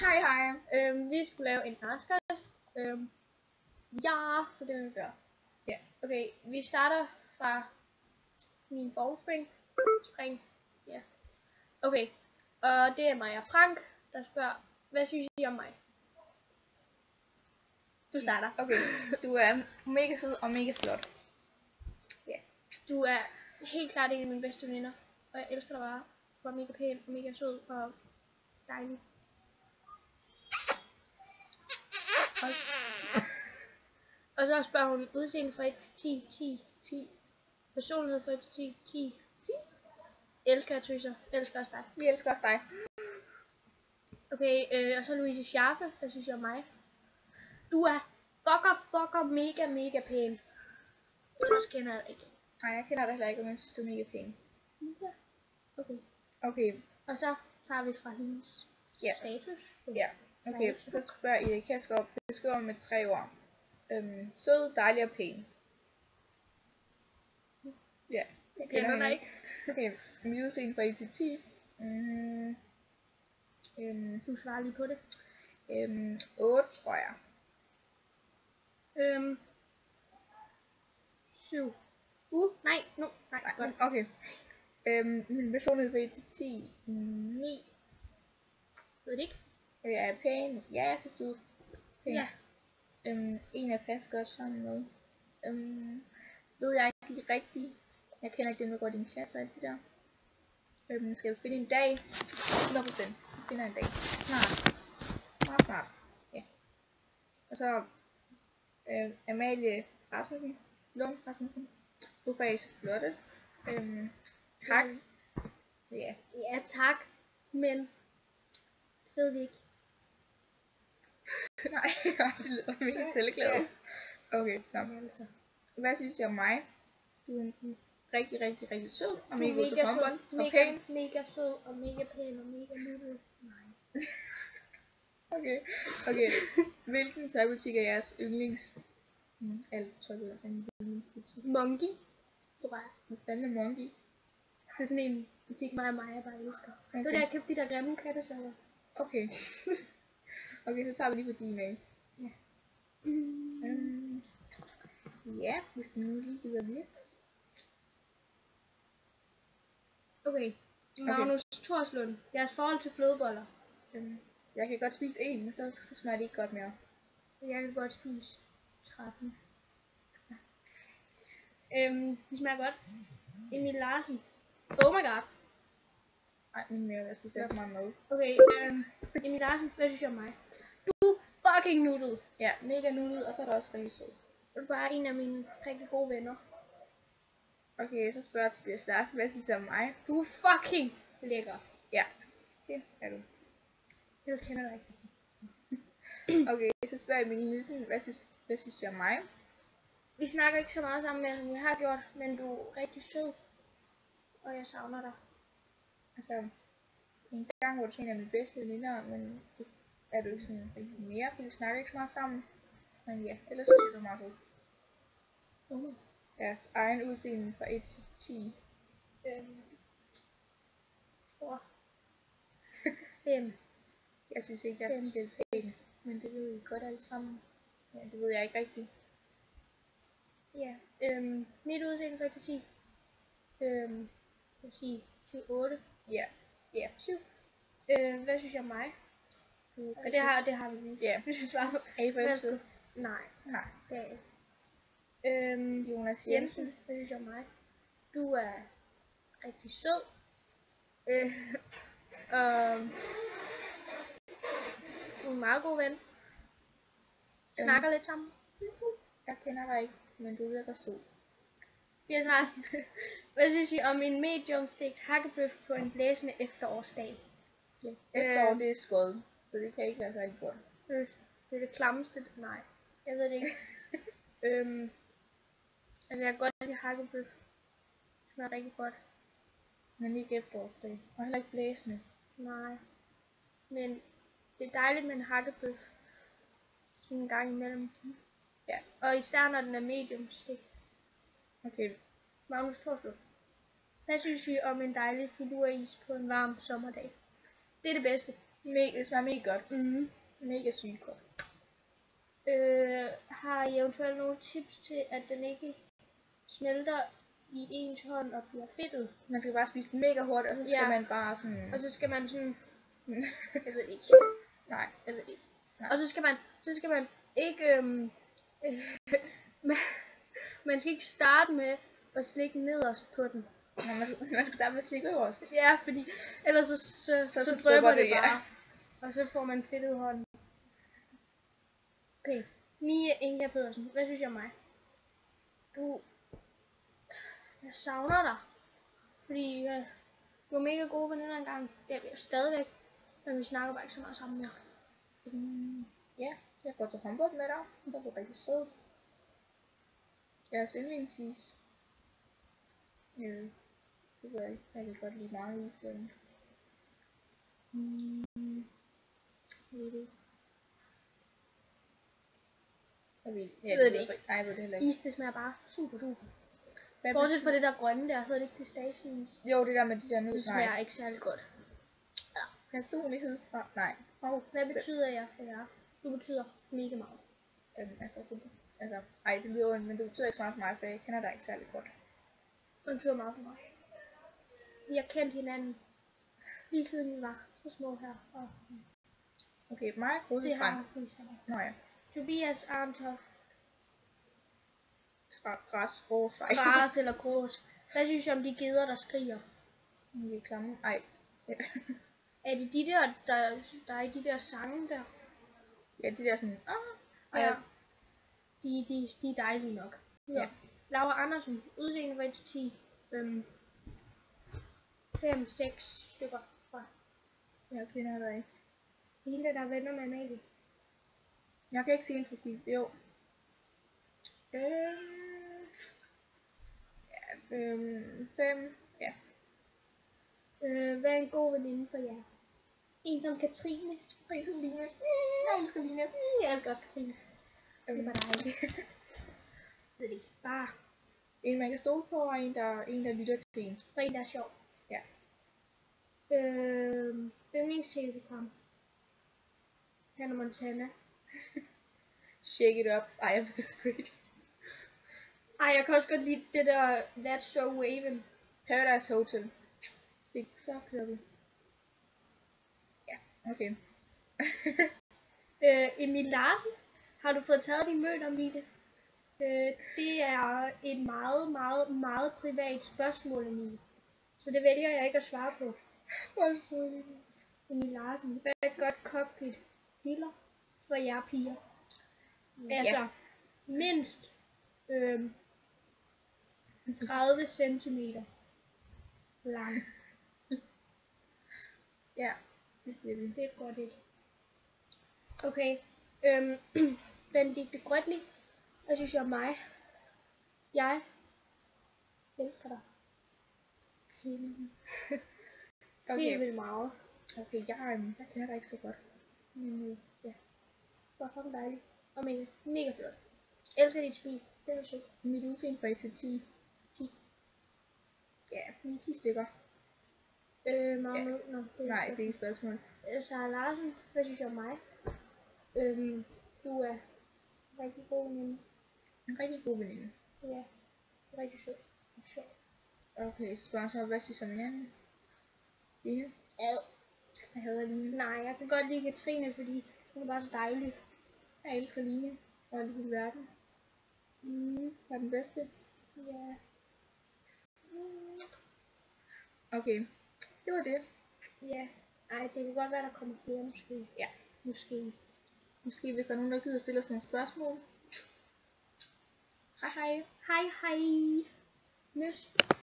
Hej hej. Vi skulle lave en podcast. Ja, så det vil vi gøre. Ja. Okay, vi starter fra min formspring. Ja. Okay, og det er mig og Frank, der spørger, hvad synes I om mig? Du starter. Okay, du er mega sød og mega flot. Ja. Du er helt klart en af mine bedste veninder, og jeg elsker dig bare. Du er mega pæn, mega sød og dejlig. Og så spørger hun udseende fra 1 til 10. Personlighed fra 1 til 10. Elsker jeg tøser. Elsker også dig. Vi elsker også dig. Okay, og så Louise Scharfe. Hvad synes jeg om mig? Du er fucker mega pæn. Ellers kender jeg dig ikke. Nej, jeg kender dig heller ikke, men jeg synes du er mega pæn. Ja. Okay. Og så tager vi fra hendes status. Ja. Okay, så spørger I, kan jeg beskrive med 3 ord. Sød, dejlig og pæn. Ja. Jeg kender dig ikke. Okay, mit udseende fra 1 til 10. Du svarer lige på det. 8, tror jeg. 7. Nej. Godt. Okay. Min personlighed fra 1 til 10. 9. Ved det ikke? Jeg er pæn. Ja, jeg synes du er pæn. Ja. En jeg passer godt sammen med. Ved jeg ikke lige rigtigt. Jeg kender ikke dem, der går i din klasse og alt det der. Skal vi finde en dag? 100%. Vi finder en dag. Snart. Ja. Og så Amalie Rasmussen. Lund Rasmussen. Du er faktisk flotte. Tak. Ja. Ja, tak. Men ved vi ikke. Nej, det lyder mega selvglad. Okay, altså. Hvad synes I om mig? Du er rigtig sød og mega god til håndbold og pæn. Mega sød og mega pæn og mega nuttet. Nej. Okay. Hvilken tøjbutik er jeres yndlings? Alt tøj er en yndlingsbutik. Monkey, tror jeg. Hvad fanden er Monkey? Det er sådan en butik, mig og Maja bare elsker. Okay. Det var der, jeg købte de der grimme kattesokker. Okay. Okay, så tager vi lige på din af. Ja. Ja, hvis den nu lige gider lidt. Okay. Magnus Thorslund. Jeres forhold til flødeboller. Jeg kan godt spise en, men så smager det ikke godt mere. Jeg kan godt spise 13. De smager godt. Emil Larsen. Oh my god. Ej, min mere, jeg skulle sætte mig med. Okay, Emil Larsen, hvad synes jeg om mig? Du fucking nuttet. Ja, mega nuttet, og så er der også rigtig sød. Du er bare en af mine rigtig gode venner. Okay, så spørger jeg Tobias Larsen, hvad synes du om mig? Du er fucking lækker. Ja, det er du. Ellers kender jeg dig ikke. Okay, så spørger jeg Emilie Nielsen, hvad synes du om mig? Vi snakker ikke så meget sammen mere, som vi har gjort, men du er rigtig sød. Og jeg savner dig. Altså, en gang var du en af mine bedste veninder, men det er du ikke sådan rigtig mere, fordi vi snakker ikke så meget sammen. Men ja, ellers synes jeg, du er meget sød. Deres egen udseende fra 1 til 10. Tror 5. Jeg synes ikke, jeg er specielt pæn, men det ved I godt alle sammen. Ja, det ved jeg ikke rigtigt. Ja, mit udseende fra 1 til 10. Jeg vil sige 7-8. Ja, 7. Hvad synes jeg om mig? Og det har vi lige. Ja. Vi skal svare på. Er I forelsket? Nej, det er ikke. Jonas Jensen, hvad synes jeg om mig? Du er rigtig sød. Du er en meget god ven. Snakker lidt sammen. Jeg kender dig ikke, men du virker sød. Piers Larsen, hvad synes I om en mediumstegt hakkebøf på en blæsende efterårsdag? Ja. Efterår, det er skåd, så det kan ikke være særlig godt. Det er det klammeste. Nej, jeg ved det ikke. Altså jeg kan godt lide hakkebøf. Det smager rigtig godt. Men ikke efterårsdag. Og heller ikke blæsende. Nej. Men det er dejligt med en hakkebøf. Sådan en gang imellem. Ja. Og især når den er medium stegt. Okay. Magnus Thorslund. Hvad synes I om en dejlig filuris på en varm sommerdag? Det er det bedste. Det smager mega godt. Mhm. Mega sygt godt. Har I eventuelt nogle tips til, at den ikke smelter i ens hånd og bliver fedtet? Man skal bare spise den mega hurtigt, og så skal Ja. man bare sådan... Og så skal man sådan... Jeg ved ikke. Nej. Jeg ved ikke. Nej. Og så skal man ikke... man skal ikke starte med at slikke nederst på den. Nå, man skal starte med at slikke øverst. Ja, fordi ellers så drypper drypper det, det ja. bare. Og så får man fedtet hånden. Okay. Mie Inga Pedersen, hvad synes I om mig? Jeg savner dig. Fordi du var mega gode veninder engang. Det er vi jo stadigvæk. Men vi snakker bare ikke så meget sammen mere. Ja, jeg går til håndbold med dig. Det er rigtig sød. Jeres yndlingsis. Det ved jeg ikke. Jeg kan godt lide meget is. Ved du? Jeg ved det ikke. Nej, jeg ved det heller ikke. Is, det smager bare super duper. Bortset fra det der grønne der, hedder det ikke pistacheis? Jo, det der med de der nødder. Det smager ikke særlig godt. Personlighed fra... Nej. Hvad betyder jeg for jer? Du betyder mega meget. Ej, det lyder ondt, men det betyder ikke så meget for mig, for jeg kender dig ikke særlig godt. Det betyder meget for mig. Vi har kendt hinanden lige siden vi var så små her. Okay, mig og Rose Frank. Nå ja. Tobias Arntoft. Græs, grås, Græs eller grås. Hvad synes jeg om de geder, der skriger? Vi er klamme. Ej. Er det de der er i de der sange der? Ja, de der sådan... Ja. De er dejlige nok. Ja. Laura Andersen, uddeling fra 1 til 10. 5-6 stykker fra. Jeg kender dig ikke. Hende der er venner med Amalie. Jeg kan ikke se en profil. Jo. Ja, 5. Ja. Hvad er en god veninde for jer? En som Katrine. Og en som Line. Jeg elsker Line. Jeg elsker også Katrine. Det var dejligt. Det er ikke. Bare En man kan stole på, og en der lytter til en. og en der er sjov. Ja. Yndlings-tv-program. Hannah Montana. Shake it up. Ej, jeg ved det sgu ikke. Ej, jeg kan også godt lide det der That's So Raven. Paradise Hotel. Det så kører vi. Ja, okay. Emil Larsen. Har du fået taget din mødt om det? Det er et meget, meget, meget privat spørgsmål, Emil. Så det vælger jeg ikke at svare på. Hvor så det? Emil Larsen. Hvad er et godt cockpit piller for jer piger? Ja. Altså, mindst 30 cm lang. Ja, det siger vi. Det er et godt et. Okay. Benedikte Grøtli. Hvad synes jeg om mig? Jeg elsker dig. Helt vildt meget. Okay, jeg kender dig ikke så godt. Men ja. Det var fucking dejligt. Og mega flot. Elsker dit smil. Det er sødt. Mit udseende fra 1 til 10. 10. Ja, lige 10 stykker. Meget ned. Nå, Nej, det er ikke et spørgsmål. Sara Larsen. Hvad synes jeg om mig? Du er rigtig god veninde. En rigtig god veninde. Ja. Rigtig sød. Og sjov. Okay, så spørger så, hvad synes du om Line? Line? Ad. Jeg hader Line. Nej, jeg kan godt lide Katrine, fordi hun er bare så dejlig. Jeg elsker Line. Og hele verden. Var den bedste. Ja. Okay, det var det. Ja. Ej, det kan godt være, der kommer flere måske. Ja. Måske. Måske hvis der er nogen, der gider stille os nogle spørgsmål. Hej hej. Hej hej. Nøs.